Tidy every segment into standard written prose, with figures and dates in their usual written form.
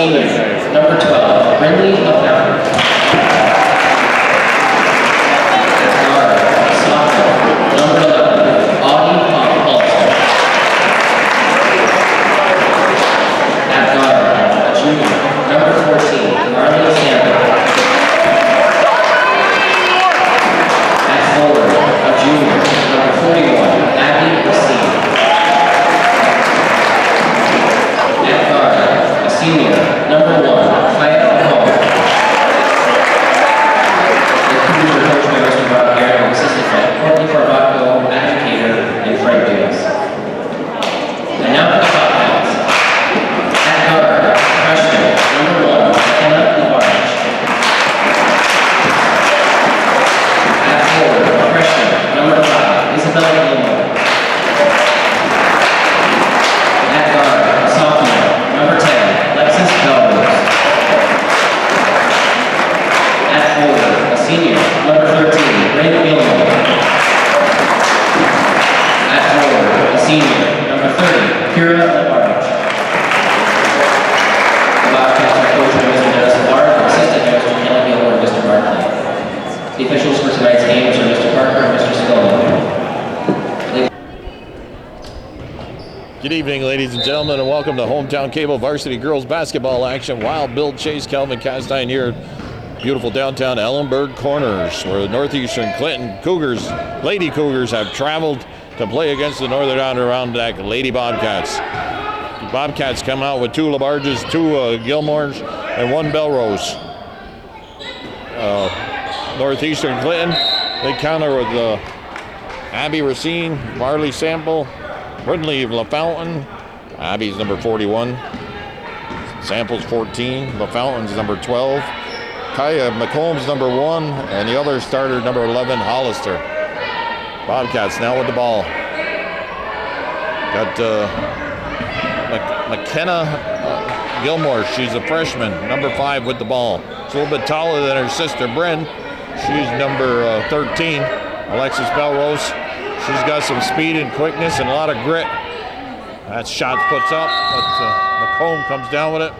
senior, number 12, Ridley of Mountain. Sophomore, number 11, Audie Paulson. At guard, a junior, number 14, Marley Sample. At forward, a junior, number 41, Abby Racine. At guard, a senior, number 1, Kaya Hall. The Cougars are coached by Mr. Bob Garrett and assisted by Courtney Farbaco, educator, and Frank Davis. And now for the Bobcats. At guard, freshman, number 1, McKenna Lavarge. At forward, freshman, number 5, Isabella Gilmore. At guard, sophomore, number 10, Alexis Belrose. At forward, a senior, number 13, Ray Gilmore. At forward, a senior, number 30, Kira Lavarge. The Bobcats are coached by Mr. Dennis Lavarge and assistant by Mr. Kelly Gilmore and Mr. Barclay. The officials for tonight's games are Mr. Parker and Mr. Scully. Good evening, ladies and gentlemen, and welcome to Hometown Cable Varsity Girls Basketball action. Wild Bill Chase, Calvin Castine here at beautiful downtown Ellenburg Corners, where the Northeastern Clinton Cougars, Lady Cougars, have traveled to play against the Northern Adirondack Lady Bobcats. The Bobcats come out with 2 Labarges, 2 Gilmores, and 1 Belrose. Northeastern Clinton, they counter with Abby Racine, Marley Sample, Ridley LaFountain. Abby's number 41. Sample's 14. LaFountain's number 12. Kaya McComb's number 1. And the other starter, number 11, Hollister. Bobcats now with the ball. Got McKenna Gilmore. She's a freshman, number 5 with the ball. She's a little bit taller than her sister, Bryn. She's number 13. Alexis Belrose. She's got some speed and quickness and a lot of grit. That shot puts up, but McComb comes down with it.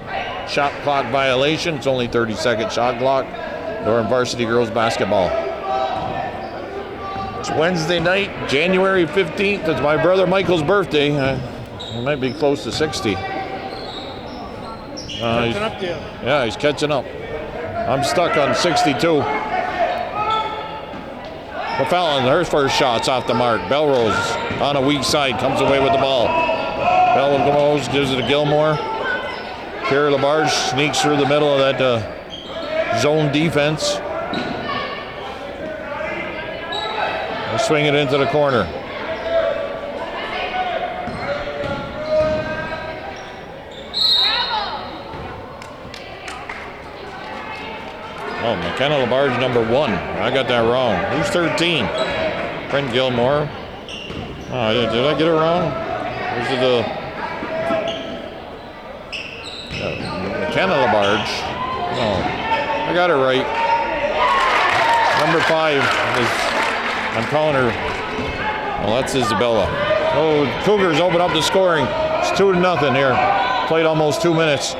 Shot clock violation. It's only 30-second shot clock during varsity girls basketball. It's Wednesday night, January 15th. It's my brother Michael's birthday. He might be close to 60. He's catching up. I'm stuck on 62. LaFountain, her first shot's off the mark. Belrose on a weak side, comes away with the ball. Belrose gives it to Gilmore. Kira Labarge sneaks through the middle of that zone defense. They swing it into the corner. Oh, McKenna Labarge number 1. I got that wrong. Who's 13? Brent Gilmore. Oh, did I get it wrong? Is it McKenna Labarge? No, I got it right. Number 5 is, I'm calling her, well, that's Isabella. Oh, Cougars open up the scoring. It's 2-0 here. Played almost 2 minutes.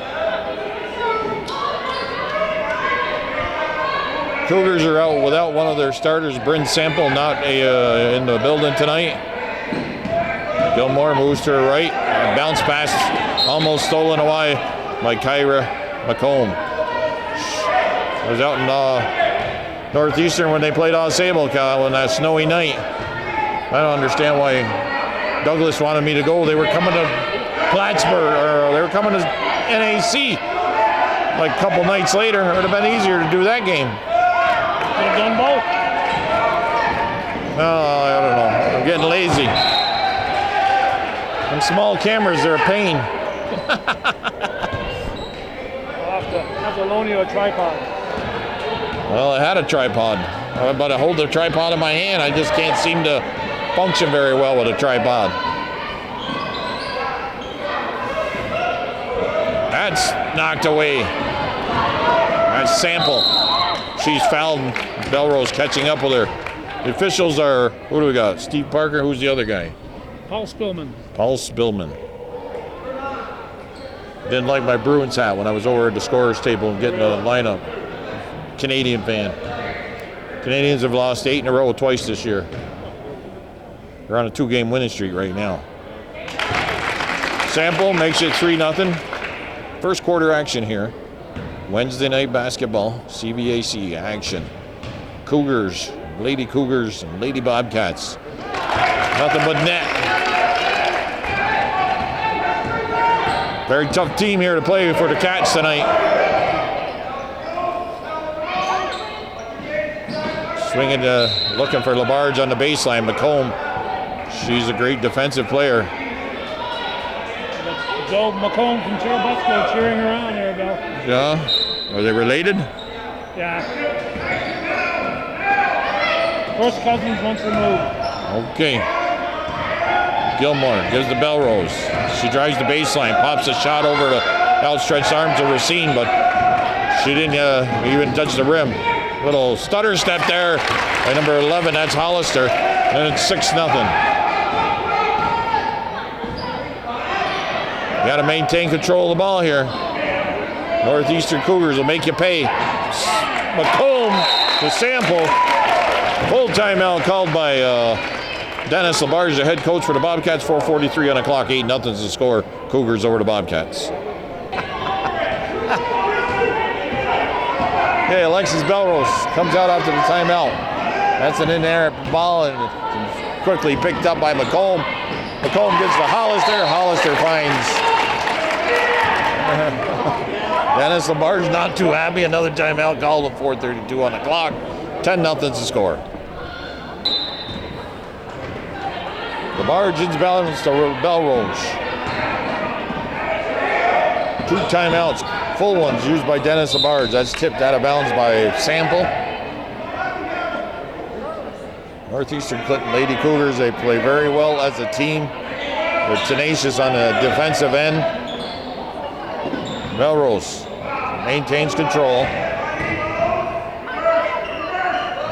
Cougars are out without one of their starters. Bryn Sample not in the building tonight. Gilmore moves to her right. Bounce pass almost stolen away by Kyra McComb. I was out in Northeastern when they played AuSable on that snowy night. I don't understand why Douglas wanted me to go. They were coming to Plattsburgh, or they were coming to NAC like a couple nights later. It would have been easier to do that game. Could have done both. Oh, I don't know. I'm getting lazy. Them small cameras, they're a pain. I'll have to loan you a tripod. Well, I had a tripod, but I hold the tripod in my hand. I just can't seem to function very well with a tripod. That's knocked away. That's Sample. She's fouled. Belrose catching up with her. The officials are, who do we got? Steve Parker, who's the other guy? Paul Spillman. Paul Spillman. Didn't like my Bruins hat when I was over at the scorer's table and getting a lineup. Canadian fan. Canadians have lost 8 in a row twice this year. They're on a 2-game winning streak right now. Sample makes it 3-0. First quarter action here. Wednesday night basketball, CVAC action. Cougars, Lady Cougars, and Lady Bobcats. Nothing but net. Very tough team here to play for the Cats tonight. Swinging, looking for Labarge on the baseline. McComb, she's a great defensive player. Joe McComb from Cherubusco cheering her on there, Bill. Yeah, are they related? Yeah. First cousins once removed. Okay. Gilmore gives the Belrose. She drives the baseline, pops a shot over the outstretched arms of Racine, but she didn't even touch the rim. Little stutter step there by number 11, that's Hollister, and it's 6-0. You got to maintain control of the ball here. Northeastern Cougars will make you pay. McComb to Sample. Full timeout called by Dennis Labarge, the head coach for the Bobcats. 4:43 on the clock. 8-0 is the score. Cougars over the Bobcats. Okay, Alexis Belrose comes out after the timeout. That's an in-air ball and quickly picked up by McComb. McComb gets to Hollister. Hollister finds Dennis Labarge not too happy. Another timeout called at 4:32 on the clock. 10-0 is the score. Labarge inbounds to Belrose. 2 timeouts, full ones used by Dennis Labarge. That's tipped out of bounds by Sample. Northeastern Clinton Lady Cougars, they play very well as a team. They're tenacious on the defensive end. Melrose maintains control.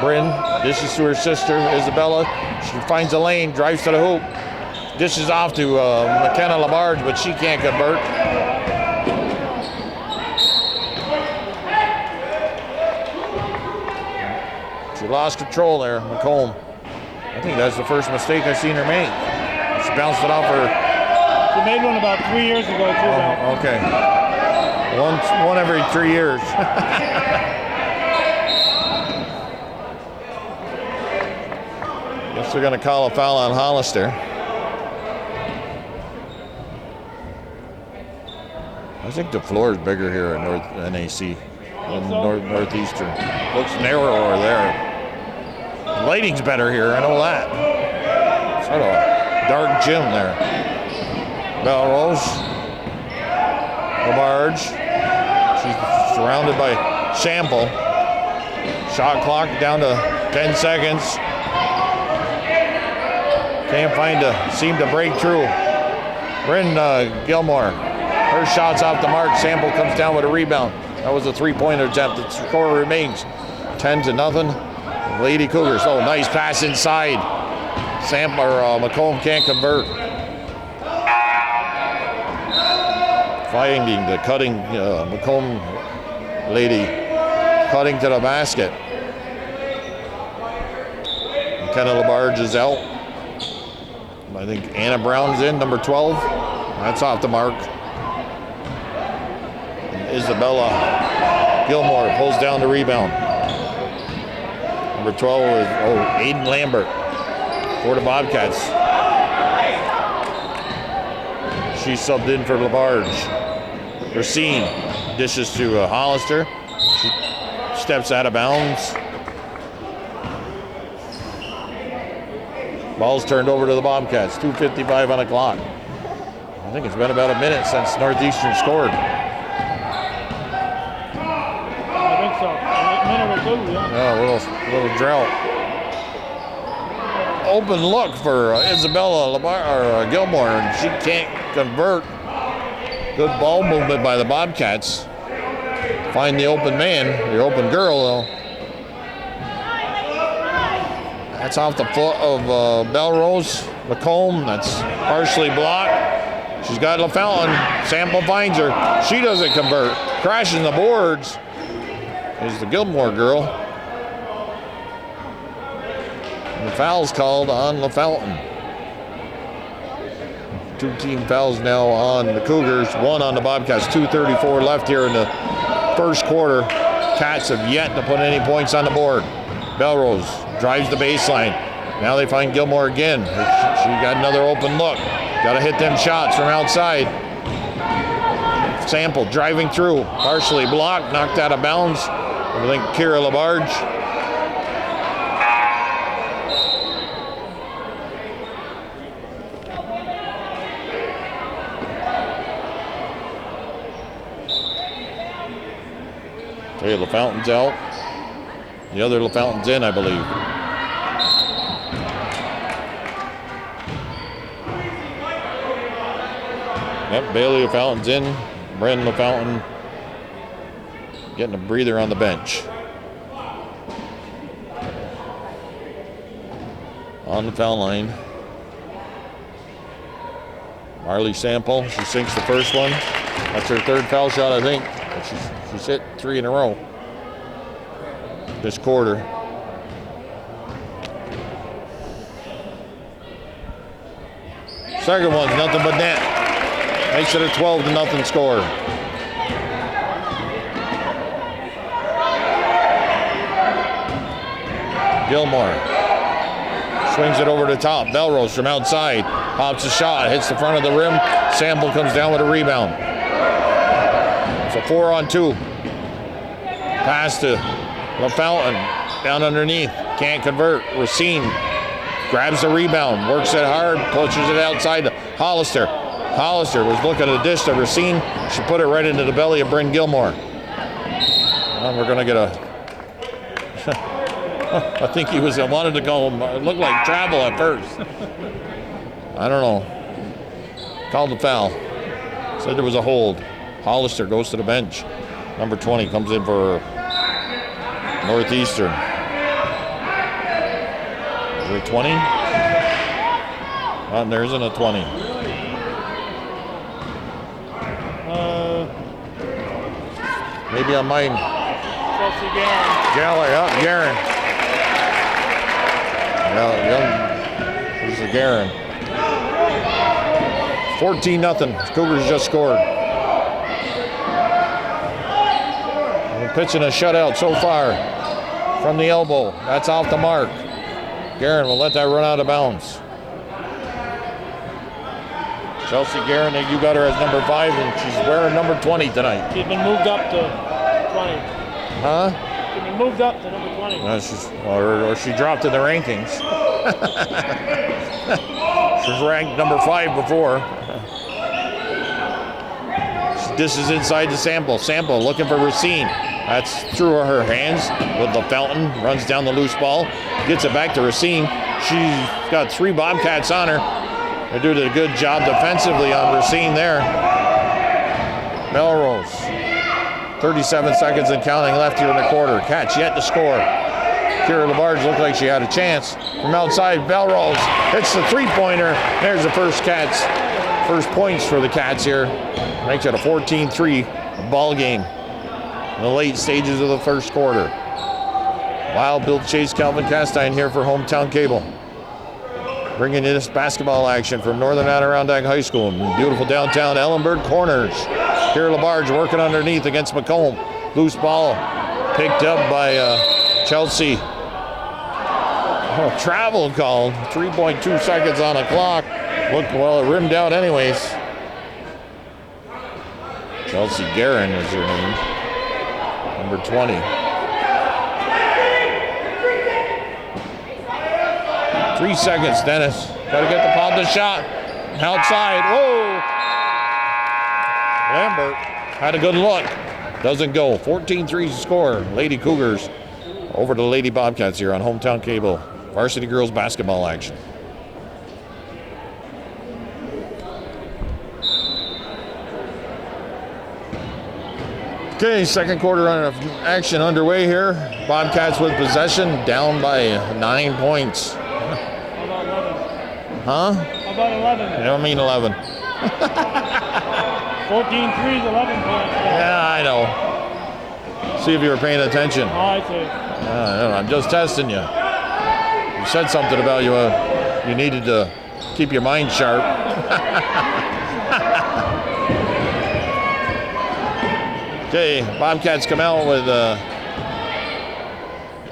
Bryn dishes to her sister, Isabella. She finds a lane, drives to the hoop. Dishes off to McKenna Labarge, but she can't convert. She lost control there, McComb. I think that's the first mistake I've seen her make. She bounced it off her. She made one about 3 years ago, too. Oh, okay. One every 3 years. Guess they're going to call a foul on Hollister. I think the floor is bigger here at North NAC than Northeastern. Looks narrower there. The lighting's better here, I know that. Sort of a dark gym there. Belrose. Labarge. She's surrounded by Sample. Shot clock down to 10 seconds. Can't seem to break through. Bryn Gilmore. Her shot's off the mark. Sample comes down with a rebound. That was a 3-pointer attempt. The score remains 10-0. Lady Cougars. Oh, nice pass inside. McComb can't convert. Finding the cutting McComb lady cutting to the basket. McKenna Labarge is out. I think Anna Brown's in, number 12. That's off the mark. And Isabella Gilmore pulls down the rebound. Number 12 is Aiden Lambert for the Bobcats. She subbed in for Labarge. Racine dishes to Hollister. She steps out of bounds. Ball's turned over to the Bobcats. 2:55 on the clock. I think it's been about a minute since Northeastern scored. I think so. A minute or two, yeah. Yeah, a little drought. Open look for Isabella Gilmore, and she can't convert. Good ball movement by the Bobcats. Find the open man, the open girl, though. That's off the foot of Belrose. McComb, that's partially blocked. She's got LaFountain. Sample finds her. She doesn't convert. Crashing the boards is the Gilmore girl. And the foul's called on LaFountain. 2 team fouls now on the Cougars, 1 on the Bobcats. 2:34 left here in the first quarter. Cats have yet to put any points on the board. Belrose drives the baseline. Now they find Gilmore again. She got another open look. Got to hit them shots from outside. Sample driving through, partially blocked, knocked out of bounds. I think Kira Labarge. Okay, LaFountain's out. The other LaFountain's in, I believe. Yep, Bailey LaFountain's in. Bren LaFountain getting a breather on the bench. On the foul line. Marley Sample, she sinks the first one. That's her third foul shot, I think. But she's hit 3 in a row this quarter. Second one's nothing but net. Makes it a 12-0 score. Gilmore swings it over the top. Belrose from outside. Pops a shot. Hits the front of the rim. Sample comes down with a rebound. It's a 4-on-2. Pass to LaFountain. Down underneath. Can't convert. Racine grabs the rebound. Works it hard. Pushes it outside to Hollister. Hollister was looking at a dish to Racine. She put it right into the belly of Bryn Gilmore. Well, we're going to get a... I think he wanted to go, it looked like travel at first. I don't know. Called the foul. Said there was a hold. Hollister goes to the bench. Number 20 comes in for Northeastern. Is there a 20? Oh, there isn't a 20. Maybe on mine. Galler, yeah, Garen. Yeah, this is Garen. 14-0. Cougars just scored. We're pitching a shutout so far from the elbow. That's off the mark. Garen will let that run out of bounds. Chelsea Garen, you got her as number 5, and she's wearing number 20 tonight. She's been moved up to 20. Huh? She's been moved up to number 20. Or she dropped in the rankings. She was ranked number 5 before. This is inside the Sample. Sample looking for Racine. That's through her hands with LaFountain. Runs down the loose ball. Gets it back to Racine. She's got 3 Bobcats on her. They did a good job defensively on Racine there. Melrose. 37 seconds and counting left here in the quarter. Cats yet to score. Kira Labarge looked like she had a chance. From outside, Belrose hits the 3-pointer. There's the first points for the Cats here. Makes it a 14-3 ball game in the late stages of the first quarter. Wild Bill Chase, Calvin Castine here for Hometown Cable. Bringing in this basketball action from Northern Adirondack High School in beautiful downtown Ellenburg Corners. Kira Labarge working underneath against McComb. Loose ball picked up by Chelsea. Travel called. 3.2 seconds on the clock. Looked well, it rimmed out anyways. Chelsea Guerin is her name. Number 20. 3 seconds, Dennis. Got to get the pop the shot. Outside. Whoa! Lambert had a good look. Doesn't go. 14-3 score. Lady Cougars over to the Lady Bobcats here on Hometown Cable. Varsity girls basketball action. Okay, second quarter of action underway here. Bobcats with possession, down by 9 points. How about 11? Huh? How about 11? I don't mean 11. 14 threes, 11 points. Yeah, I know. See if you were paying attention. Oh, I see. I don't know, I'm just testing you. You said something about you needed to keep your mind sharp. Okay, Bobcats come out with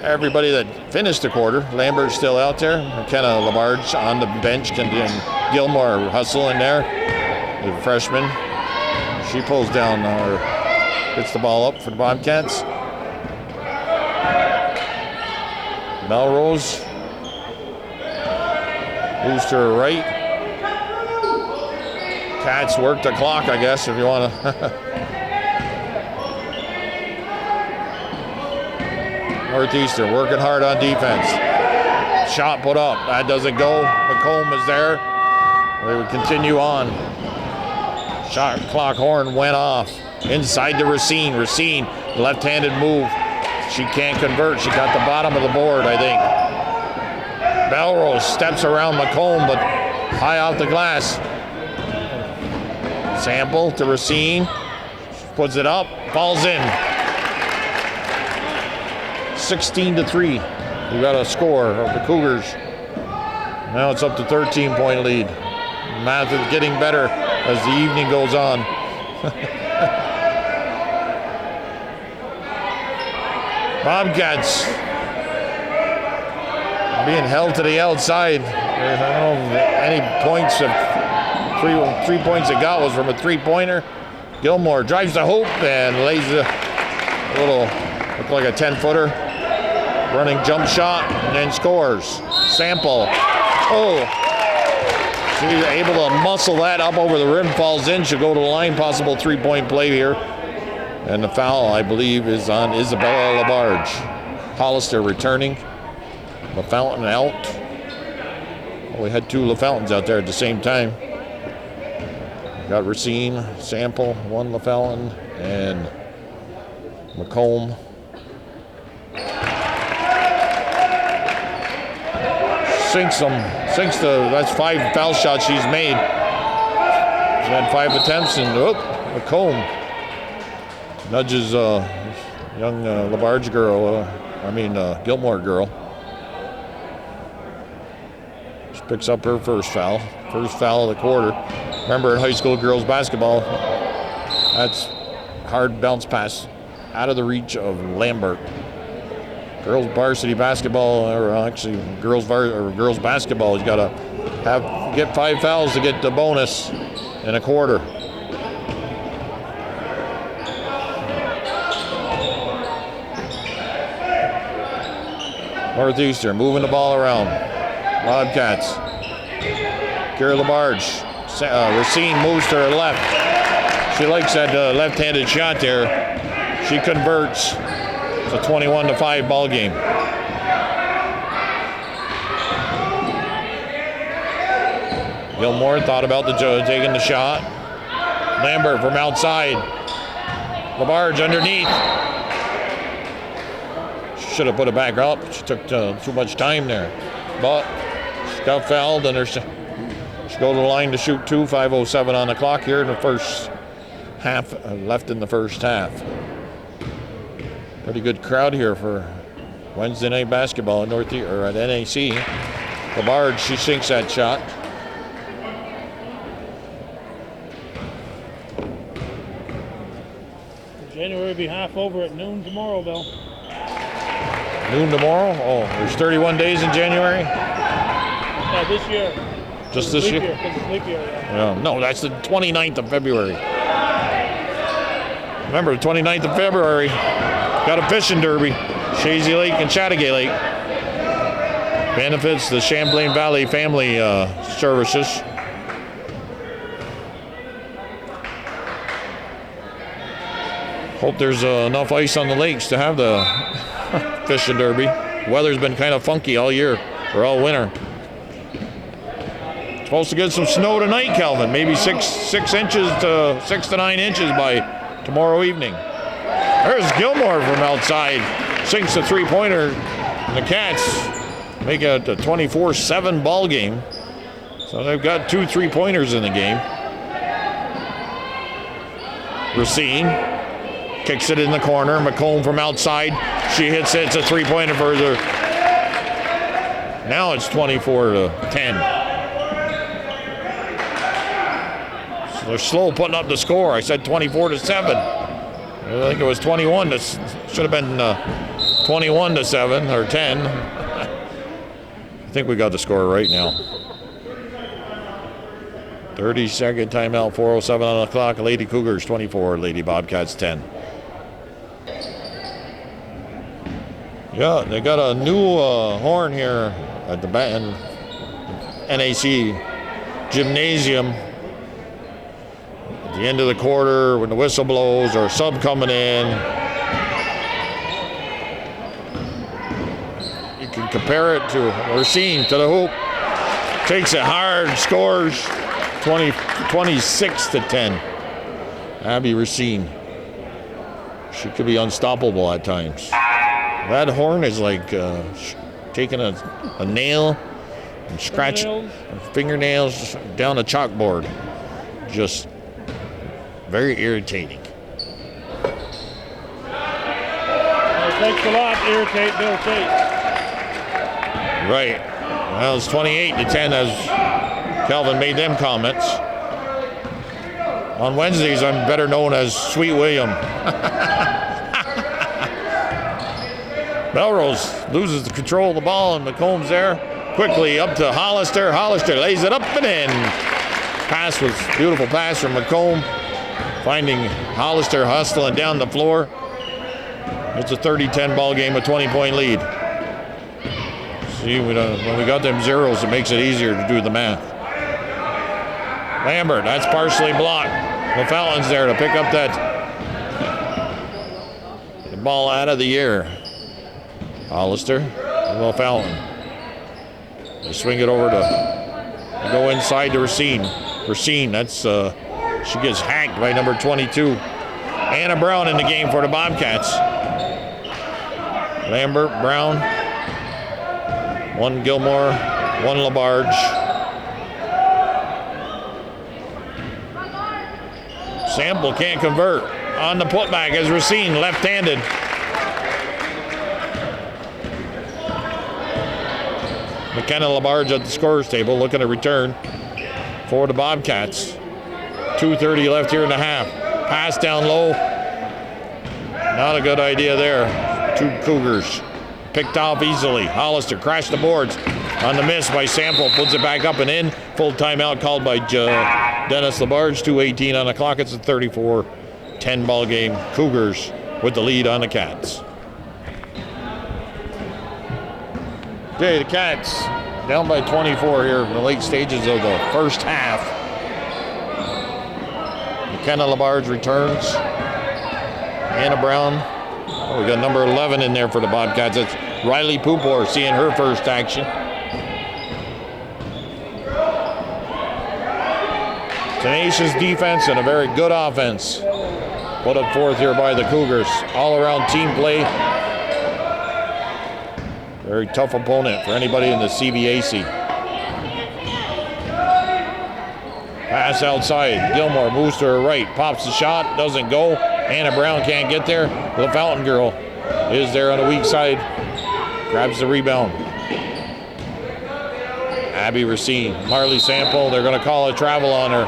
everybody that finished the quarter. Lambert's still out there. McKenna Labarge on the bench. And Gilmore hustling there. The freshman. She pulls down or gets the ball up for the Bobcats. Melrose moves to her right. Cats work the clock, I guess, if you want to. Northeastern working hard on defense. Shot put up. That doesn't go. McComb is there. They would continue on. Shot clock horn went off. Inside to Racine. Racine, left-handed move. She can't convert. She got the bottom of the board, I think. Melrose steps around McComb, but high off the glass. Sample to Racine. Puts it up. Falls in. 16-3. We got a score of the Cougars. Now it's up to 13-point lead. Math is getting better as the evening goes on. Bobcats being held to the outside. I don't know any points of 3 points they got was from a three-pointer. Gilmore drives the hoop and lays a little, look like a 10-footer. Running jump shot and then scores. Sample. Oh. She's able to muscle that up over the rim, falls in. She'll go to the line. Possible three-point play here. And the foul, I believe, is on Isabella Labarge. Hollister returning. LaFountain out. Well, we had two LaFountains out there at the same time. Got Racine, Sample, one LaFountain, and McComb. Sinks that's 5 foul shots she's made. She's had 5 attempts, and McComb nudges young Labarge girl, Gilmore girl. She picks up her first foul of the quarter. Remember, in high school girls basketball, that's hard bounce pass out of the reach of Lambert. Girls varsity basketball, or actually girls basketball, you got to get 5 fouls to get the bonus in a quarter. Northeastern moving the ball around. Bobcats. Gary Labarge. Racine moves to her left. She likes that left-handed shot there. She converts. It's a 21-5 ball game. Gilmore thought about taking the shot. Lambert from outside. Labarge underneath. Should have put it back up. She took too much time there. But she got fouled, and she go to the line to shoot 2. 5:07 on the clock here in the first half, left in the first half. Pretty good crowd here for Wednesday night basketball at at NAC. Labarge, she sinks that shot. January will be half over at noon tomorrow, Bill. Noon tomorrow? Oh, there's 31 days in January? Yeah, this year. Just this year? Because it's leap year, yeah. No, that's the 29th of February. Remember, the 29th of February, got a fishing derby, Shazy Lake and Chattagay Lake. Benefits the Champlain Valley Family Services. Hope there's enough ice on the lakes to have the fishing derby. Weather's been kind of funky all year, or all winter. Supposed to get some snow tonight, Calvin. Maybe 6 inches to 6 to 9 inches by tomorrow evening. There's Gilmore from outside. Sinks a three-pointer. And the Cats make it a 24-7 ball game. So they've got 2 3-pointers in the game. Racine kicks it in the corner. McComb from outside. She hits it. It's a three-pointer further. Now it's 24-10. So they're slow putting up the score. I said 24-7. I think it was 21. This should have been 21-7 or 10. I think we got the score right now. 30-second timeout, 4:07 on the clock. Lady Cougars 24, Lady Bobcats 10. Yeah, they got a new horn here at the NAC gymnasium. At the end of the quarter, when the whistle blows or sub coming in, you can compare it to Racine to the hoop. Takes it hard, scores 26-10. Abby Racine. She could be unstoppable at times. That horn is like taking a nail and scratching fingernails down a chalkboard. Just very irritating. It takes a lot to irritate Bill Tate. Right. Well, it's 28-10 as Calvin made them comments. On Wednesdays, I'm better known as Sweet William. Melrose loses the control of the ball, and McComb's there. Quickly up to Hollister. Hollister lays it up and in. Pass was beautiful pass from McComb. Finding Hollister hustling down the floor. It's a 30-10 ball game, a 20-point lead. See, when we got them zeros, it makes it easier to do the math. Lambert, that's partially blocked. The Fountain's there to pick up the ball out of the air. Hollister, Will Fountain. They swing it over to go inside to Racine. Racine, she gets hacked by number 22. Anna Brown in the game for the Bobcats. Lambert, Brown, one Gilmore, one LaBarge. Sample can't convert. On the putback is Racine, left-handed. McKenna LaBarge at the scorer's table looking to return for the Bobcats. 2:30 left here in the half. Pass down low. Not a good idea there. Two Cougars picked off easily. Hollister crashed the boards on the miss by Sample. Puts it back up and in. Full timeout called by Dennis LaBarge. 2:18 on the clock. It's a 34-10 ball game. Cougars with the lead on the Cats. Okay, the Cats down by 24 here in the late stages of the first half. McKenna LaBarge returns. Anna Brown. Oh, we got number 11 in there for the Bobcats. That's Riley Pupor seeing her first action. Tenacious defense and a very good offense put up forth here by the Cougars. All-around team play. Very tough opponent for anybody in the CVAC. Pass outside. Gilmore moves to her right. Pops the shot. Doesn't go. Anna Brown can't get there. The Fountain girl is there on the weak side. Grabs the rebound. Abby Racine. Marley Sample. They're going to call a travel on her.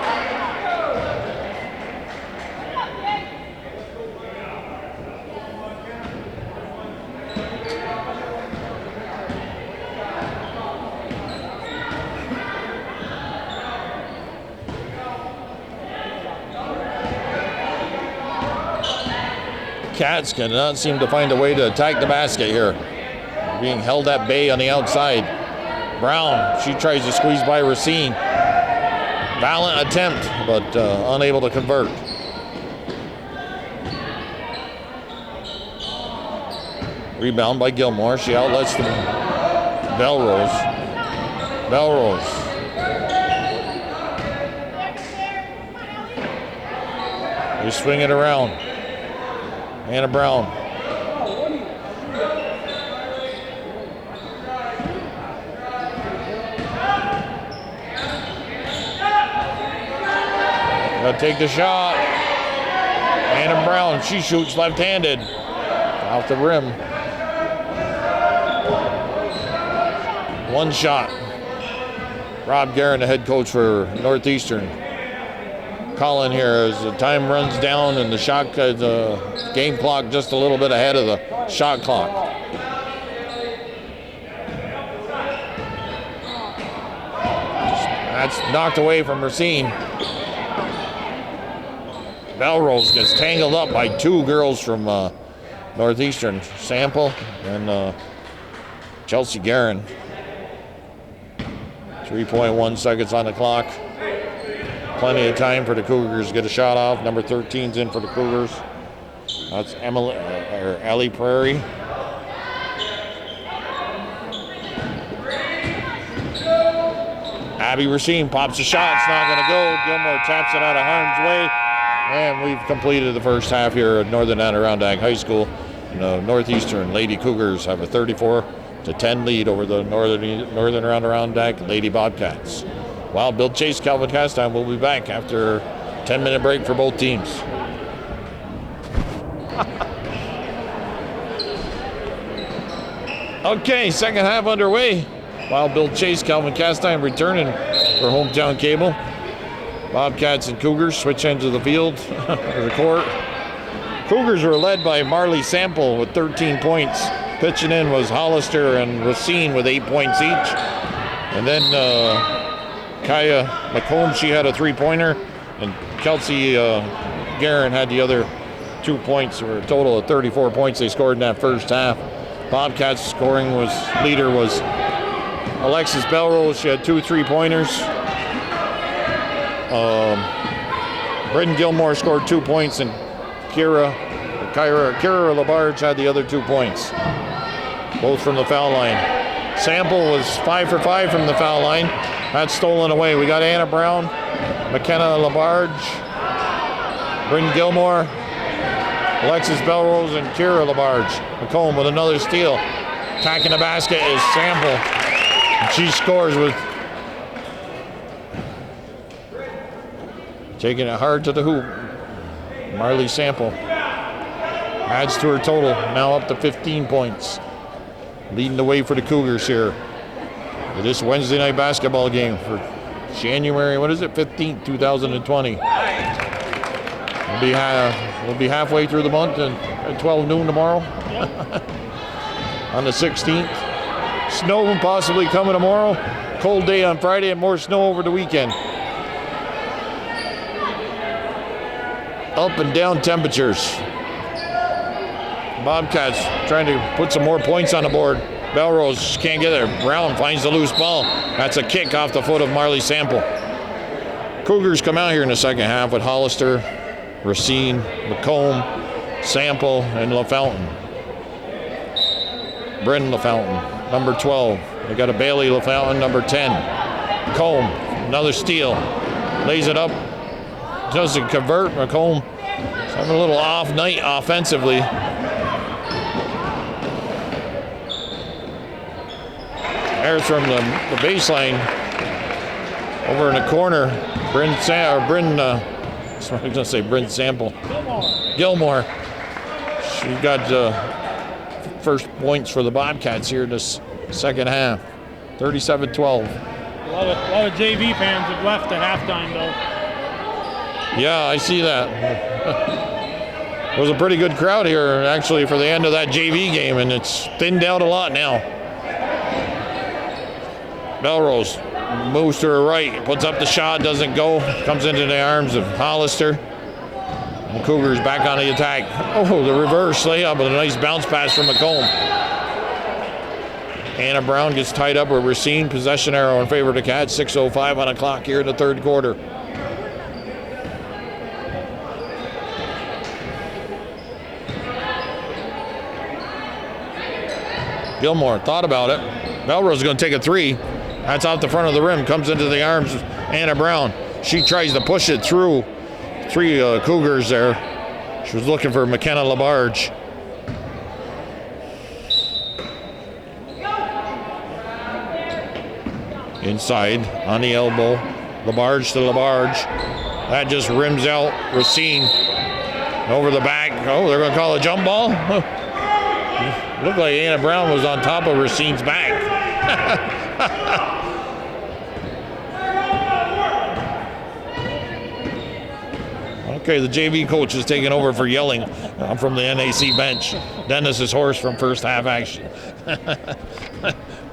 Cats cannot seem to find a way to attack the basket here. Being held at bay on the outside. Brown, she tries to squeeze by Racine. Valiant attempt, but unable to convert. Rebound by Gilmore. She outlets the Belrose. Belrose. They swing it around. Anna Brown. Gotta take the shot. Anna Brown, she shoots left-handed off the rim. One shot. Rob Guerin, the head coach for Northeastern, calling here as the time runs down and the game clock just a little bit ahead of the shot clock. That's knocked away from Racine. Belrose gets tangled up by two girls from Northeastern, Sample and Chelsea Guerin. 3.1 seconds on the clock. Plenty of time for the Cougars to get a shot off. Number 13's in for the Cougars. That's Ellie Prairie. Abby Racine pops a shot. It's not going to go. Gilmore taps it out of harm's way. And we've completed the first half here at Northern Adirondack High School. The Northeastern Lady Cougars have a 34-10 lead over the Northern Adirondack Lady Bobcats. Wild Bill Chase, Calvin Castine will be back after a 10-minute break for both teams. Okay, second half underway. Wild Bill Chase, Calvin Castine returning for Hometown Cable. Bobcats and Cougars switch ends of the field, or the court. Cougars were led by Marley Sample with 13 points. Pitching in was Hollister and Racine with 8 points each. And then Kaya McComb, she had a 3-pointer. And Kelsey Guerin had the other 2 points, for a total of 34 points they scored in that first half. Bobcats scoring leader was Alexis Belrose. She had 2 3-pointers. Britton Gilmore scored 2 points, and Kira Labarge had the other 2 points, both from the foul line. Sample was 5 for 5 from the foul line. That's stolen away. We got Anna Brown, McKenna Labarge, Britton Gilmore, Alexis Belrose, and Kira Labarge. McComb with another steal. Attacking the basket is Sample. And she scores with taking it hard to the hoop. Marley Sample adds to her total, now up to 15 points. Leading the way for the Cougars here for this Wednesday night basketball game for January, 15th, 2020. We'll be halfway through the month and at 12 noon tomorrow. On the 16th. Snow possibly coming tomorrow. Cold day on Friday and more snow over the weekend. Up and down temperatures. Bobcats trying to put some more points on the board. Belrose can't get there. Brown finds the loose ball. That's a kick off the foot of Marley Sample. Cougars come out here in the second half with Hollister, Racine, McComb, Sample, and LaFountain. Brendan LaFountain, number 12. They got a Bailey LaFountain, number 10. McComb, another steal. Lays it up. Doesn't convert. McComb having a little off night offensively. There's from the baseline over in the corner. Bryn Sample. Gilmore. She got first points for the Bobcats here in this second half. 37-12. A lot of JV fans have left at halftime, though. Yeah, I see that. It was a pretty good crowd here, actually, for the end of that JV game, and it's thinned out a lot now. Belrose moves to her right, puts up the shot, doesn't go, comes into the arms of Hollister. And Cougars back on the attack. Oh, the reverse layup with a nice bounce pass from McComb. Anna Brown gets tied up with Racine. Possession arrow in favor of the Cats. 6:05 on the clock here in the third quarter. Gilmore thought about it. Belrose is going to take a three. That's off the front of the rim. Comes into the arms of Anna Brown. She tries to push it through. Three Cougars there. She was looking for McKenna Labarge. Inside on the elbow. Labarge to Labarge. That just rims out Racine. Over the back. Oh, they're going to call a jump ball? Looked like Anna Brown was on top of Racine's back. Okay, the JV coach is taking over for yelling from the NAC bench. Dennis is hoarse from first half action.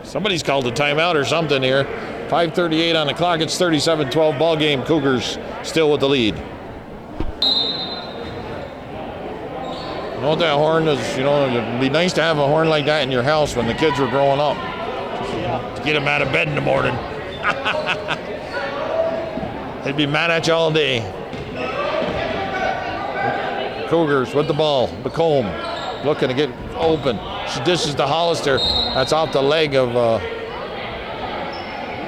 Somebody's called a timeout or something here. 5:38 on the clock. It's 37-12 ball game. Cougars still with the lead. You know what that horn is? You know, it'd be nice to have a horn like that in your house when the kids were growing up. To get them out of bed in the morning. They'd be mad at you all day. Cougars with the ball. McComb looking to get open. She dishes to Hollister. That's off the leg of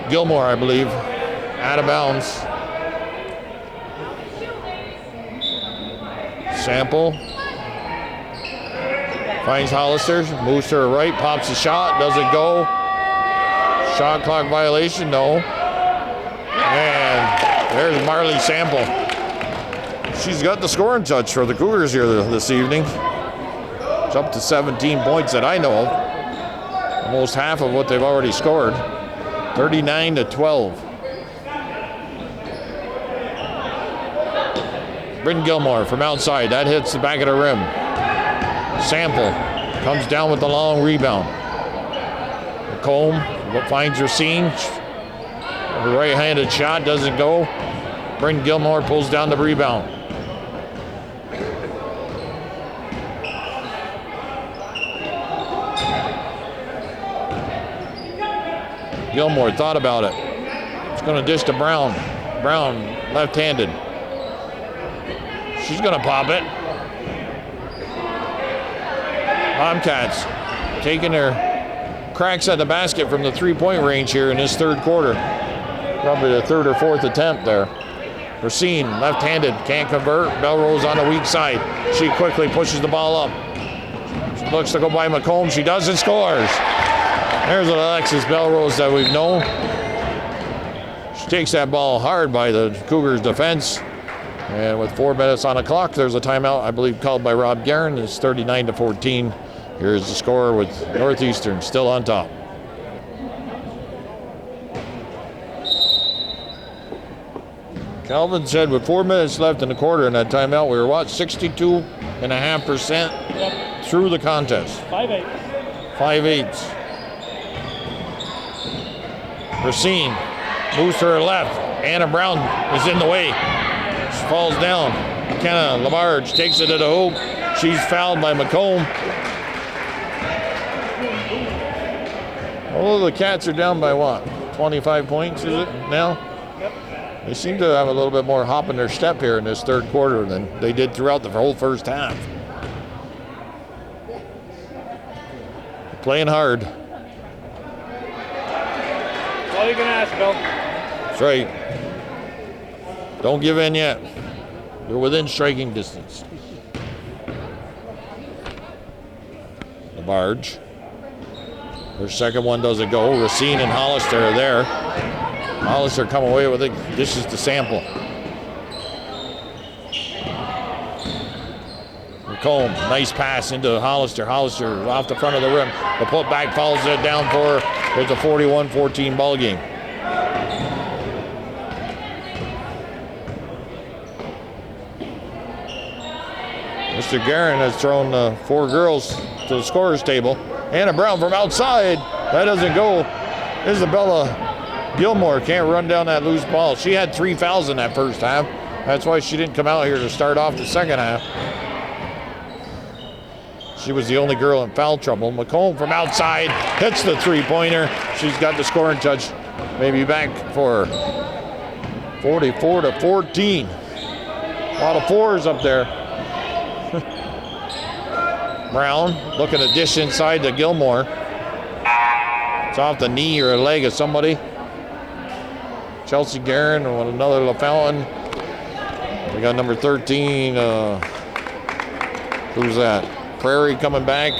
Gilmore, I believe. Out of bounds. Sample. Finds Hollister. Moves to her right. Pops a shot. Doesn't go. Shot clock violation. No. And there's Marley Sample. She's got the scoring touch for the Cougars here this evening. It's up to 17 points that I know of. Almost half of what they've already scored. 39-12. Bryn Gilmore from outside. That hits the back of the rim. Sample comes down with the long rebound. McComb finds Racine. A right-handed shot doesn't go. Bryn Gilmore pulls down the rebound. Gilmore thought about it. It's going to dish to Brown. Brown, left-handed. She's going to pop it. Bobcats taking their cracks at the basket from the three-point range here in this third quarter. Probably the third or fourth attempt there. Racine, left-handed, can't convert. Belrose on the weak side. She quickly pushes the ball up. She looks to go by McComb. She does and scores. There's Alexis Belrose that we've known. She takes that ball hard by the Cougars defense. And with 4 minutes on the clock, there's a timeout, I believe, called by Rob Guerin. It's 39-14. Here's the score with Northeastern still on top. Calvin said with 4 minutes left in the quarter in that timeout, we were, 62.5% through the contest. 5-8. 5-8. Racine moves to her left. Anna Brown is in the way. She falls down. McKenna Lamarge takes it to the hoop. She's fouled by McComb. Oh, the Cats are down by what? 25 points, is it now? Yep. They seem to have a little bit more hop in their step here in this third quarter than they did throughout the whole first half. Playing hard. That's all you can ask, Bill. That's right. Don't give in yet. You're within striking distance. The barge. Her second one doesn't go. Racine and Hollister are there. Hollister come away with it. Dishes to Sample. McComb, nice pass into Hollister. Hollister off the front of the rim. The putback falls it down for her. It's a 41-14 ball game. Mr. Guerin has thrown 4 girls to the scorer's table. Anna Brown from outside. That doesn't go. Isabella Gilmore can't run down that loose ball. She had 3 fouls in that first half. That's why she didn't come out here to start off the second half. She was the only girl in foul trouble. McComb from outside hits the three-pointer. She's got the scoring touch. Maybe back for 44-14. A lot of 4s up there. Brown looking to dish inside to Gilmore. It's off the knee or a leg of somebody. Chelsea Guerin with another LaFountain. We got number 13. Who's that? Prairie coming back.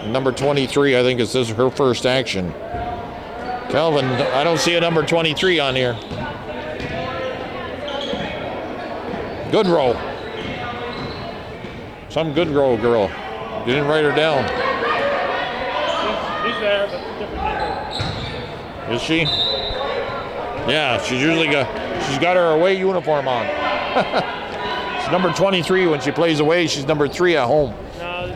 Number 23, I think this is her first action. Calvin, I don't see a number 23 on here. Good roll. Some good girl. You didn't write her down. He's there, but different number. Is she? Yeah, she's got her away uniform on. She's number 23 when she plays away. She's number 3 at home. No,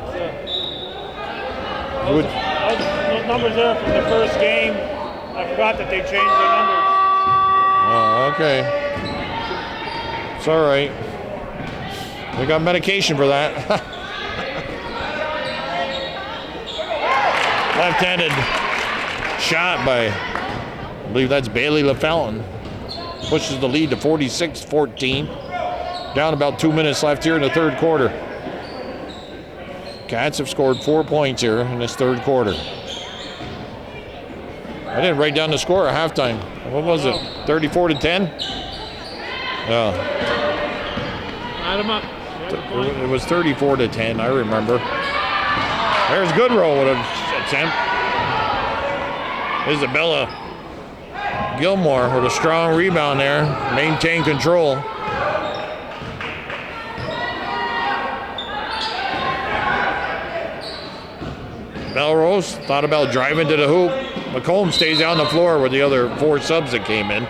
those numbers there from the first game. I forgot that they changed their numbers. Oh, okay. It's all right. We got medication for that. Left-handed shot by, I believe that's Bailey LaFountain. Pushes the lead to 46-14. Down about 2 minutes left here in the third quarter. Cats have scored 4 points here in this third quarter. I didn't write down the score at halftime. What was it? 34-10? Yeah. Add them up. It was 34-10, I remember. There's Goodrow with an attempt. Isabella Gilmore with a strong rebound there. Maintain control. Melrose thought about driving to the hoop. McComb stays on the floor with the other 4 subs that came in.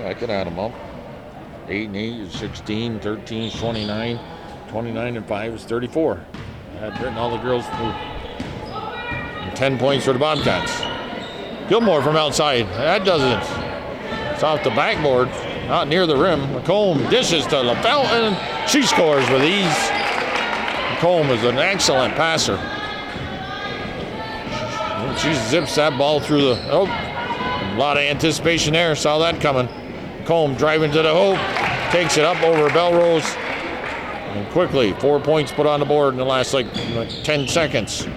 I could add them up. 8 and 8 is 16, 13 is 29, 29 and 5 is 34. I had written all the girls for 10 points for the Bobcats. Gilmore from outside. That doesn't. It's off the backboard, not near the rim. McComb dishes to LaFountain. She scores with ease. McComb is an excellent passer. She zips that ball through the. Oh, a lot of anticipation there. Saw that coming. McComb driving to the hoop. Takes it up over Belrose. And quickly, 4 points put on the board in the last like 10 seconds.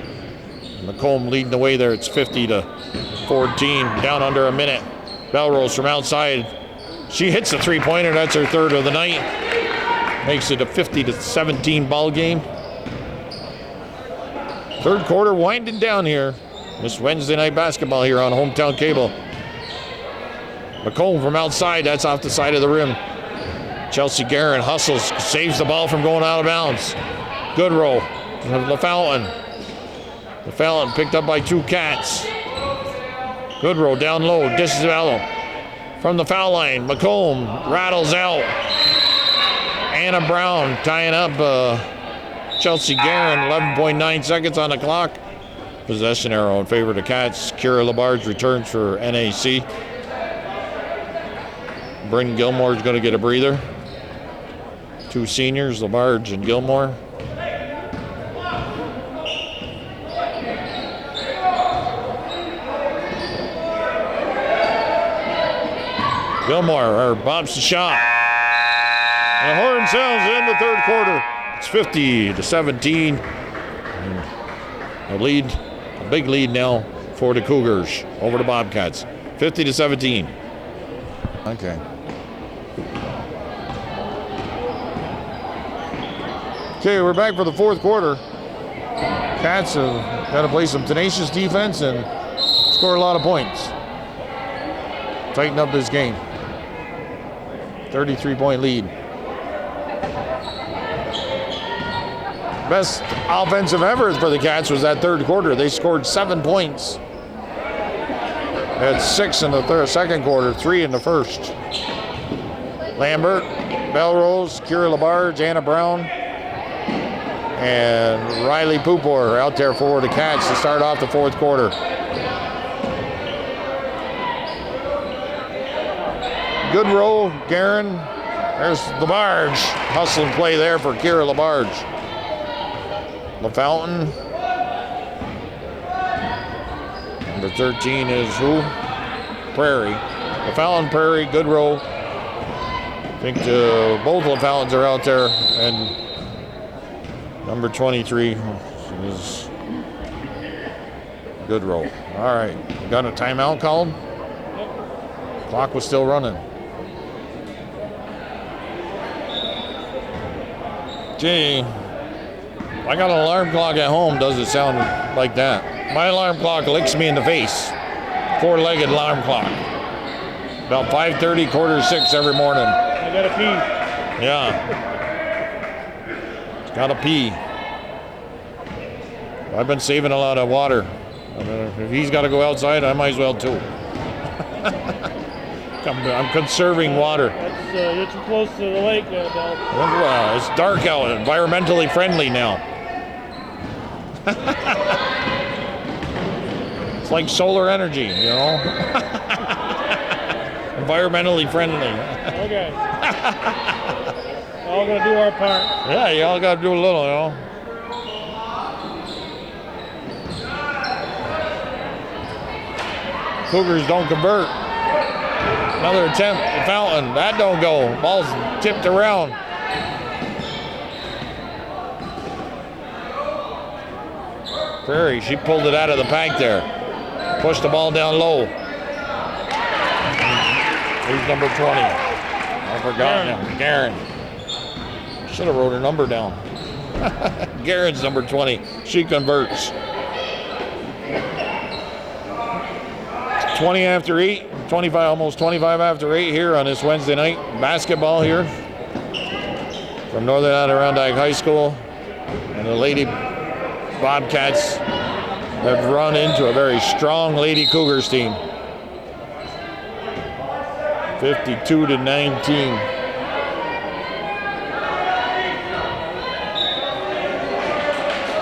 McComb leading the way there. It's 50-14, down under a minute. Belrose from outside. She hits the three-pointer. That's her third of the night. Makes it a 50-17 ball game. Third quarter winding down here. This Wednesday night basketball here on Hometown Cable. McComb from outside. That's off the side of the rim. Chelsea Guerin hustles, saves the ball from going out of bounds. Goodrow, LaFountain. LaFountain picked up by 2 Cats. Goodrow down low, dishes it out from the foul line. McComb rattles out. Anna Brown tying up Chelsea Guerin. 11.9 seconds on the clock. Possession arrow in favor of the Cats. Kira Labarge returns for NAC. Bryn Gilmore's going to get a breather. 2 seniors, Labarge and Gilmore. Gilmore bumps the shot. And the horn sounds in the third quarter. It's 50-17. A big lead now for the Cougars over the Bobcats. 50-17. Okay. Okay, we're back for the fourth quarter. Cats have got to play some tenacious defense and score a lot of points. Tighten up this game. 33-point lead. Best offensive effort for the Cats was that third quarter. They scored 7 points. They had 6 in the second quarter, 3 in the first. Lambert, Belrose, Kira Labarge, Anna Brown, and Riley Pupor out there for the Cats to start off the fourth quarter. Goodrow, Guerin, there's Labarge. Hustle and play there for Kira Labarge. LaFountain. Number 13 is who? Prairie. LaFountain, Prairie, Goodrow. I think both LaFountains are out there. And number 23 is Goodrow. All right. We got a timeout called? Clock was still running. Okay. I got an alarm clock at home, doesn't sound like that. My alarm clock licks me in the face. 4-legged alarm clock. About 5:30, 5:45 every morning. I gotta pee. Yeah. It's gotta pee. I've been saving a lot of water. I mean, if he's got to go outside, I might as well too. I'm conserving water. You're too close to the lake, Bill. It's dark out, environmentally friendly now. It's like solar energy, you know? Environmentally friendly. Okay. All gonna do our part. Yeah, you all gotta do a little, you know? Cougars don't convert. Another attempt at Fountain. That don't go. Ball's tipped around. Prairie, she pulled it out of the pack there. Pushed the ball down low. Who's number 20? I forgot now. Garen. Should have wrote her number down. Garen's number 20. She converts. 20 after 8, 25, almost 25 after 8 here on this Wednesday night. Basketball here from Northern Adirondack High School. And the Lady Bobcats have run into a very strong Lady Cougars team. 52-19.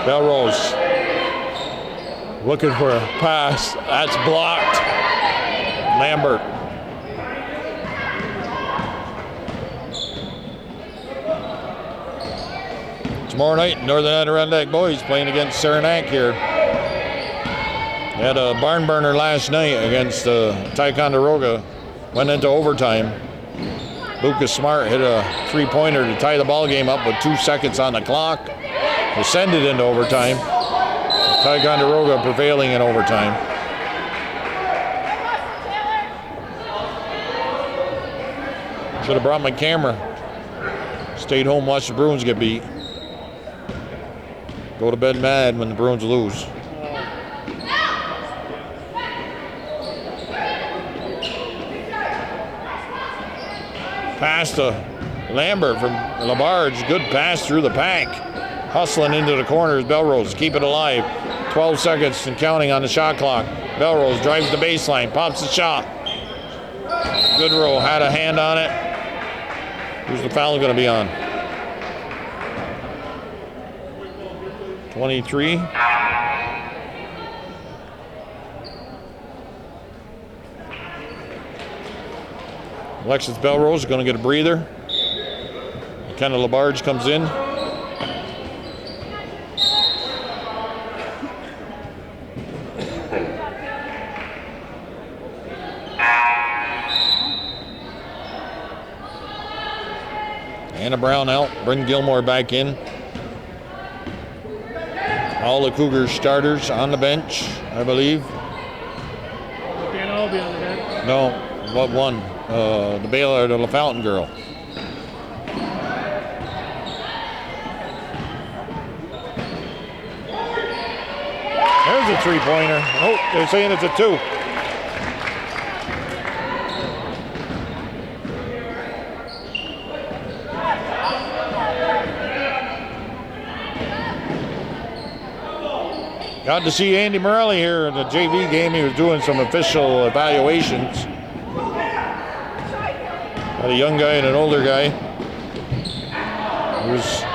Belrose looking for a pass. That's blocked. Lambert. Tomorrow night, Northern Adirondack boys playing against NAC here. They had a barn burner last night against Ticonderoga. Went into overtime. Lucas Smart hit a three-pointer to tie the ball game up with 2 seconds on the clock. Descended into overtime. Ticonderoga prevailing in overtime. Should have brought my camera. Stayed home, watched the Bruins get beat. Go to bed mad when the Bruins lose. Pass to Lambert from Labarge. Good pass through the pack. Hustling into the corners. Belrose keep it alive. 12 seconds and counting on the shot clock. Belrose drives the baseline. Pops the shot. Goodrow had a hand on it. Who's the foul going to be on? 23. Alexis Belrose is going to get a breather. Kenna Labarge comes in. Anna Brown out. Bring Gilmore back in. All the Cougars starters on the bench, I believe. They can't all be on the bench. No, what one? The Baylor, the LaFountain girl. There's a three-pointer. Oh, they're saying it's a 2. Got to see Andy Morelli here in the JV game. He was doing some official evaluations. Got a young guy and an older guy.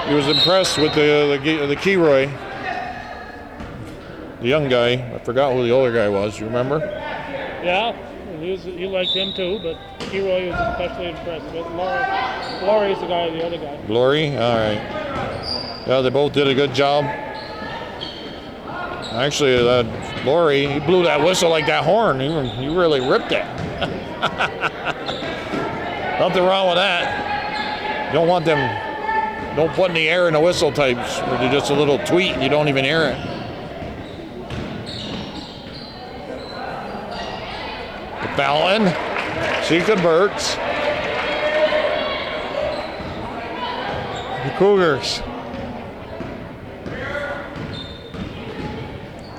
He was impressed with the Keroy. The young guy. I forgot who the older guy was. You remember? Yeah, he liked him too, but Keroy was especially impressed with Glory's the guy, the other guy. Glory? All right. Yeah, they both did a good job. Actually, Glory, he blew that whistle like that horn. He really ripped it. Nothing wrong with that. Don't want them, don't put in the air in the whistle types where they're just a little tweet and you don't even hear it. Fallon, she converts. The Cougars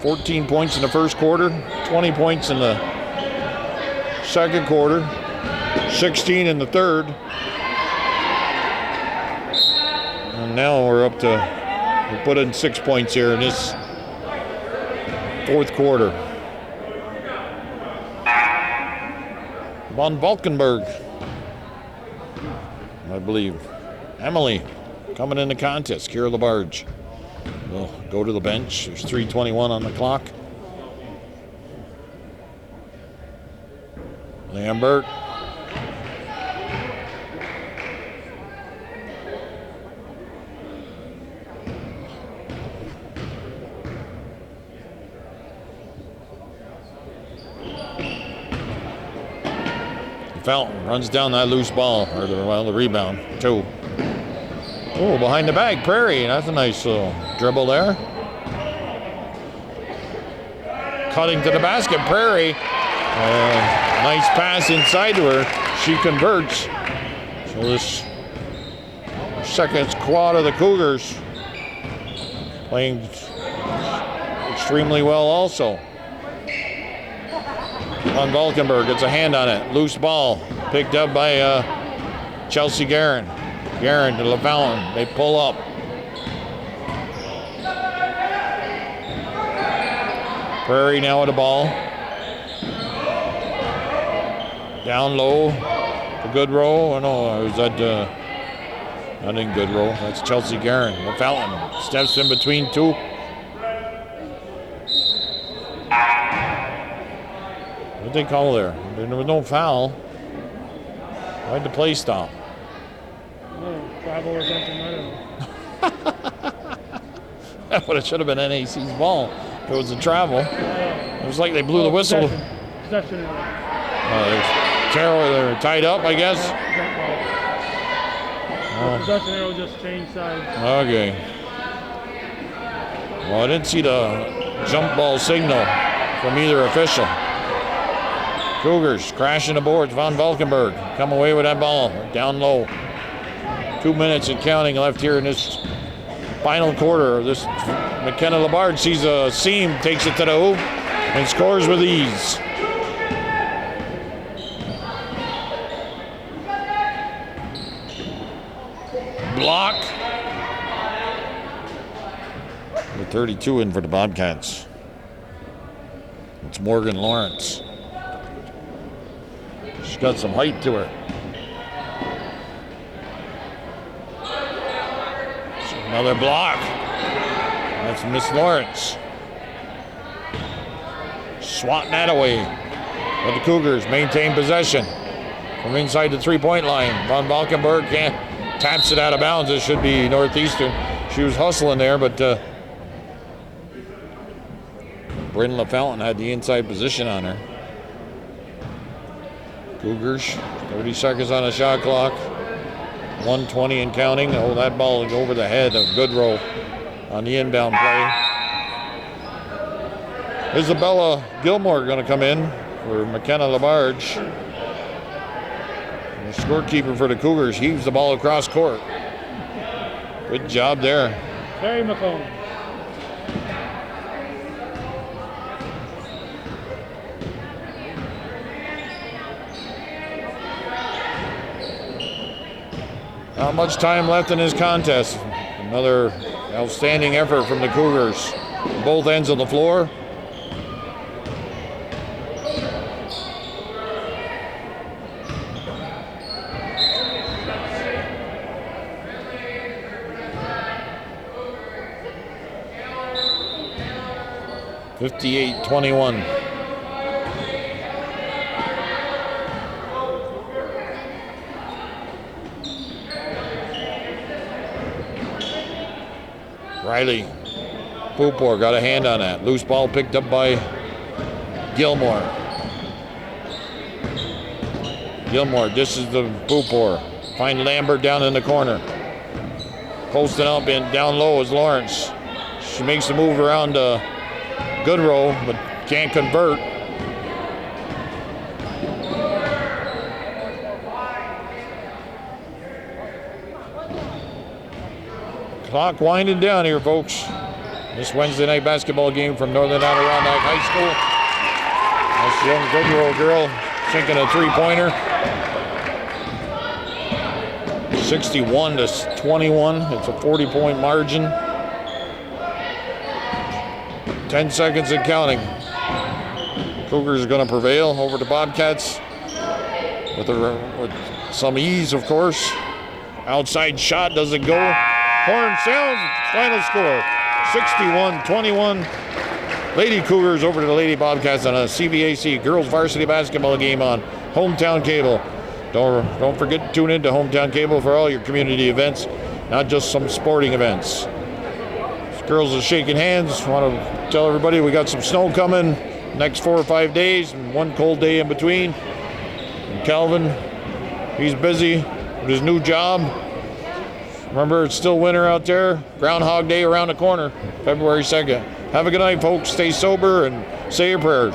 14 points in the first quarter, 20 points in the second quarter, 16 in the third. And now we're up to, we put in 6 points here in this fourth quarter. Von Valkenburg, I believe. Emily coming in the contest. Kira Labarge will go to the bench. There's 3:21 on the clock. Lambert. Fountain runs down that loose ball, or the rebound, 2. Oh, behind the bag, Prairie. That's a nice little dribble there. Cutting to the basket, Prairie. Nice pass inside to her. She converts. So this second squad of the Cougars playing extremely well also. Von Valkenburg gets a hand on it. Loose ball picked up by Chelsea Guerin. Guerin to LaFountain. They pull up. Prairie now with the ball. Down low to Goodrow. Oh no, was that not in Goodrow. That's Chelsea Guerin. LaFountain steps in between 2. What did they call there? There was no foul. Why'd the play stop? Travel or something, I don't know. That would have should have been NAC's ball. If it was a travel. It was like they blew the whistle. Possession. They're tied up, I guess. Possession arrow just changed sides. Okay. Well, I didn't see the jump ball signal from either official. Cougars crashing the boards. Von Valkenburg come away with that ball down low. 2 minutes and counting left here in this final quarter. This McKenna Labarge sees a seam, takes it to the hoop, and scores with ease. Block. The 32 in for the Bobcats. It's Morgan Lawrence. She's got some height to her. Another block. That's Miss Lawrence. Swatting that away. But the Cougars maintain possession from inside the three-point line. Von Valkenburg taps it out of bounds. It should be Northeastern. She was hustling there, but Bryn LaFountain had the inside position on her. Cougars, 30 seconds on the shot clock. 1:20 and counting. Oh, that ball over the head of Goodrow on the inbound play. Isabella Gilmore going to come in for McKenna Labarge. The scorekeeper for the Cougars heaves the ball across court. Good job there. Terry McComb. Not much time left in this contest. Another outstanding effort from the Cougars. Both ends of the floor. (58-21). Riley Pupor got a hand on that. Loose ball picked up by Gilmore. Gilmore, this is the Pupor. Find Lambert down in the corner. Posting up and down low is Lawrence. She makes the move around Goodrow, but can't convert. Clock winding down here, folks. This Wednesday night basketball game from Northern Adirondack High School. This young Cougar girl sinking a three-pointer. 61-21. It's a 40-point margin. 10 seconds and counting. Cougars are going to prevail over the Bobcats with some ease, of course. Outside shot doesn't go. Horn sounds. Final score, 61-21. Lady Cougars over to the Lady Bobcats on a CVAC Girls Varsity Basketball game on Hometown Cable. Don't forget to tune in to Hometown Cable for all your community events, not just some sporting events. These girls are shaking hands. Want to tell everybody we got some snow coming next 4 or 5 days and one cold day in between. And Calvin, he's busy with his new job. Remember, it's still winter out there. Groundhog Day around the corner, February 2nd. Have a good night, folks. Stay sober and say your prayers.